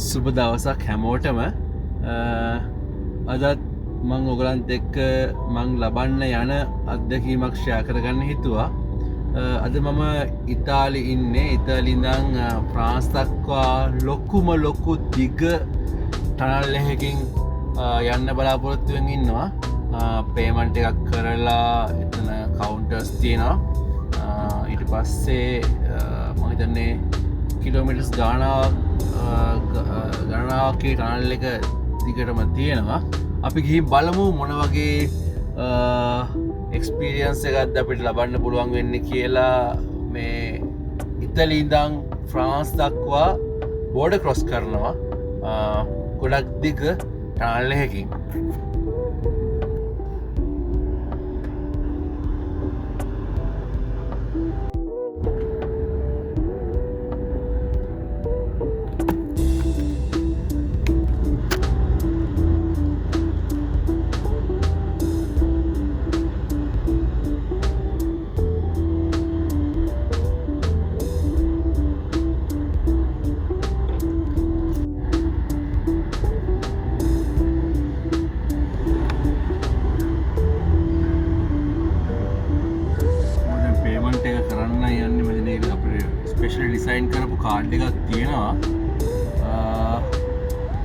සුබ දවසක් හැමෝටම අදත් මං ඔගලන්ත එක්ක මං ලබන්න යන අත්දැකීමක් ෂෙයා කරගන්න හිතුවා. අද මම ඉතාලි ඉන්නේ. ඉතාලිඳං ෆ්‍රාන්ස් දක්වා ලොකු දිග ටනල් එකකින් යන්න බලාපොරොත්තුවෙන් ඉන්නවා. පේමන්ට් එකක් කරලා එතන කවුන්ටර්ස් තියෙනවා. ඊට පස්සේ මම හිතන්නේ කිලෝමීටර්ස් ගණනාවකේ ටනල් එක දිගටම තියෙනවා. අපි ගිහින් බලමු මොන වගේ එක්ස්පීරියන්ස් එකක්ද අපිට ලබන්න පුළුවන් වෙන්නේ කියලා. මේ ඉතාලි ඉඳන් ෆ්‍රාන්ස් දක්වා බෝඩර් ක්‍රොස් කරනවා ගොඩක් දිග ටනල් එකකින්. ස්පෙෂල් ඩිසයින් කරපු කාඩ් එකක් තියෙනවා.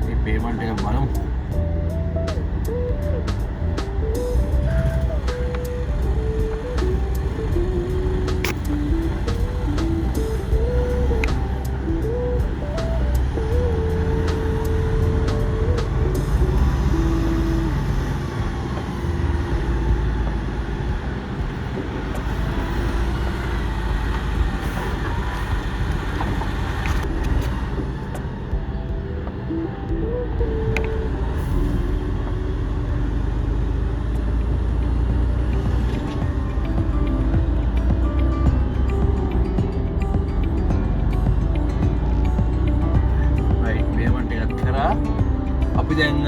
මේ පේමන්ට් එක බලමු. අපි දැන්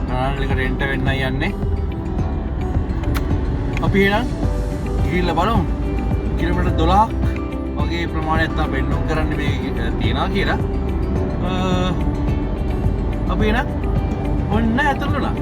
ටනල් එකට එන්ටර් වෙන්න යන්නේ. අපි එහෙනම් ගිහිල්ලා බලමු කිලෝමීටර් 12ක් වගේ ප්‍රමාණයක් තමයි පෙන්නුම් කරන්නේ මේ තියනවා කියලා. අපි එහෙනම් ඔන්න ඇතුළු වුණා.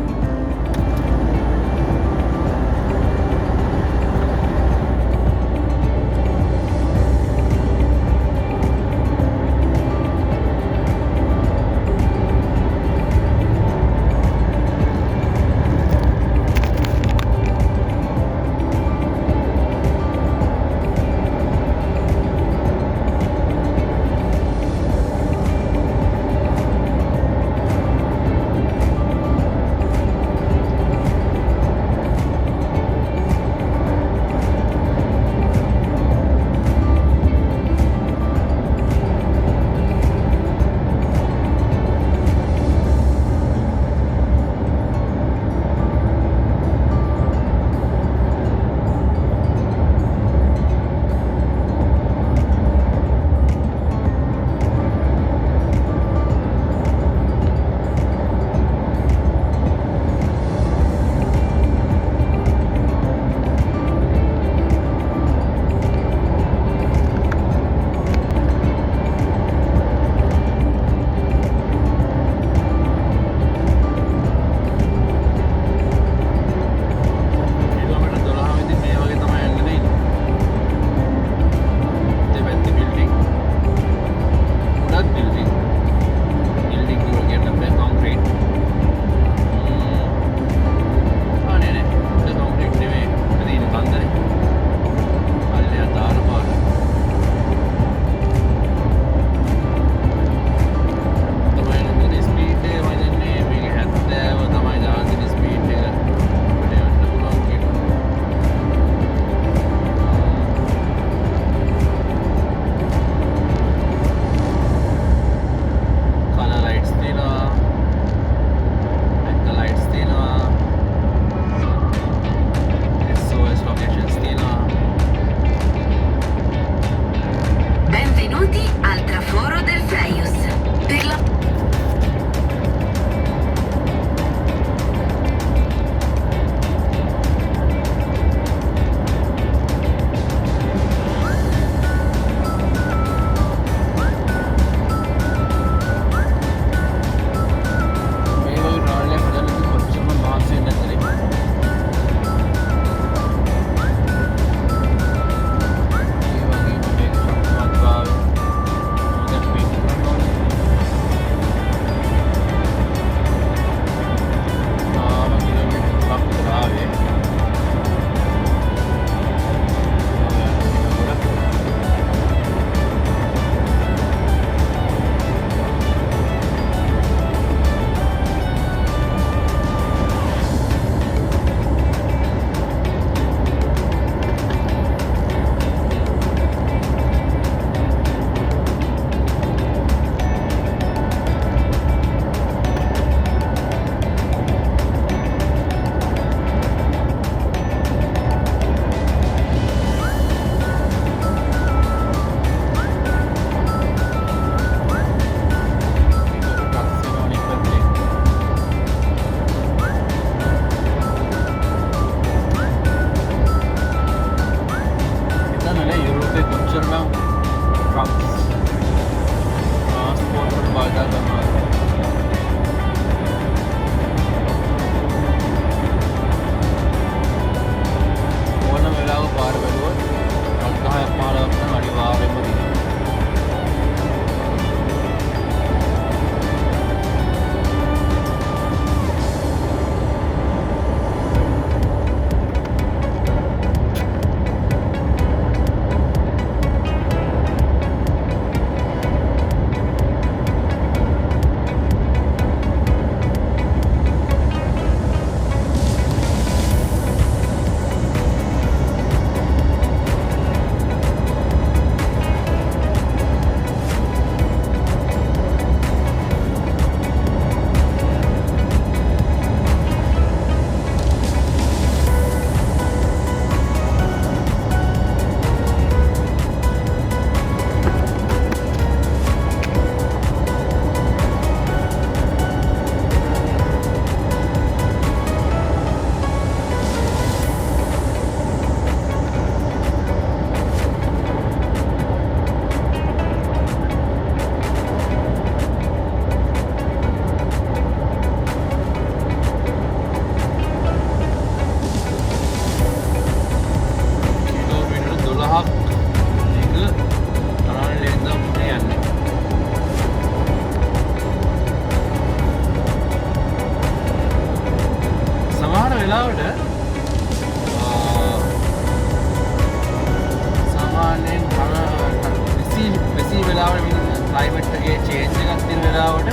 වෙලාවට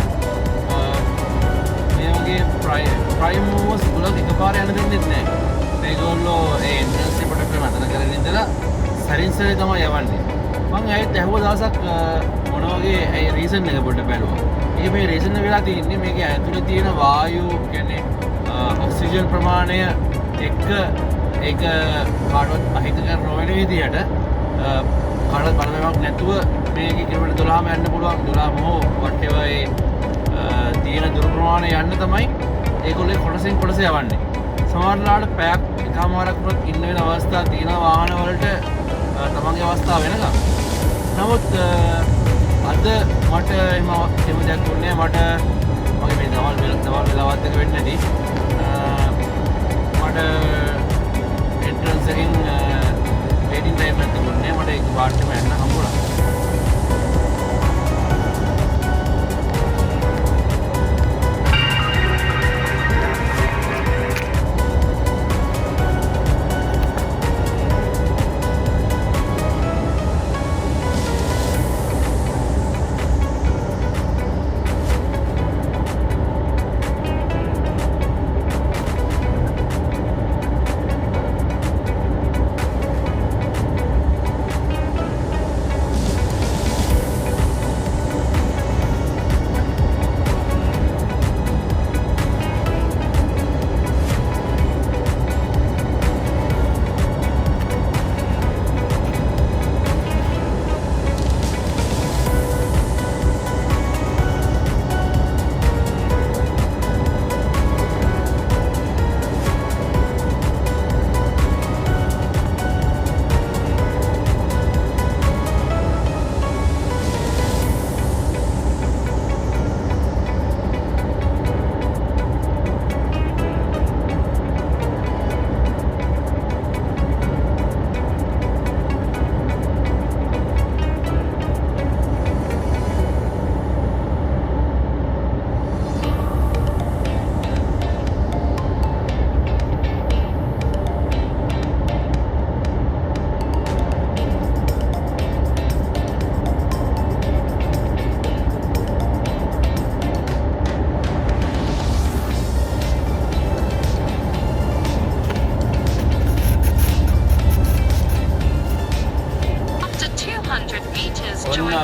මේ වගේ ප්‍රයිම් මූවර්ස් ගොඩක් එකපාර යන දෙන්නෙත් නැහැ. මේගොල්ලෝ ඒ එන්ට්‍රන්ස් එක ප්‍රොටෙක්ට් කරන අතන කරගෙන ඉඳලා සරින් සරේ තමයි යවන්නේ. මම ඇයිත් ඇහුව දවසක් මොන වගේ ඒ රීසන් එක පොඩ්ඩක් බැලුවා. ඒක මේ රීසන් එක වෙලා තියෙන්නේ මේකේ ඇතුලේ තියෙන වායු කියන්නේ ඔක්සිජන් ප්‍රමාණය එක්ක ඒක කාටවත් අහිතකර නොවන විදිහට කාටවත් බලපෑමක් නැතුව මේකේ කිලෝමීටර් 12ම යන්න පුළුවන් 12 හෝ whatever ඒ තියෙන දුර ප්‍රමාණය යන්න තමයි ඒගොල්ලෝ කොටසින් කොටස යවන්නේ. සමහරවිට පැයක් එකමාරක් වුණත් ඉන්න වෙන අවස්ථා තියෙන වාහන වලට තමන්ගේ අවස්ථාව වෙනකම්. නමුත් අද මට එහෙම දෙයක් දුන්නේ මට මගේ මේ දවල් වෙලාවත් එක වෙන්නේ නැති. මට එන්ට්‍රන්ස් එකකින් වේටින් ටයිම් එකක් තිබුණේ මට ඒක පාර්ට්ම යන්න හම්බුණා.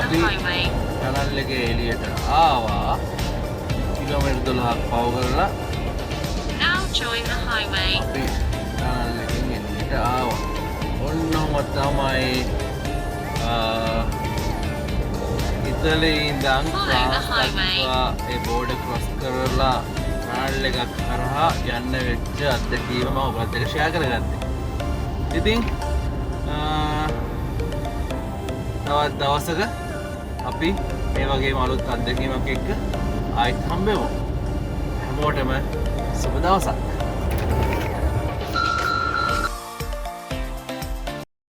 टनल के एलियट आवा किलोमीटर 12 पाव करला Now join the highway. Tunnel के एलियट आवा ඔන්නම තමයි ඉතලේ ඉඳන් ඒ බෝඩර් ක්‍රොස් කරලා ටනල් එකක් කරහා යන්න වෙච්ච අත්දැකීම මම ඔබත් එක්ක ෂෙයා කරගත්තා. ඉතින් තවත් දවසක අපි මේ වගේම අලුත් අත්දැකීමක් එක්ක ආයෙත් හම්බෙමු. හැමෝටම සුබ දවසක්.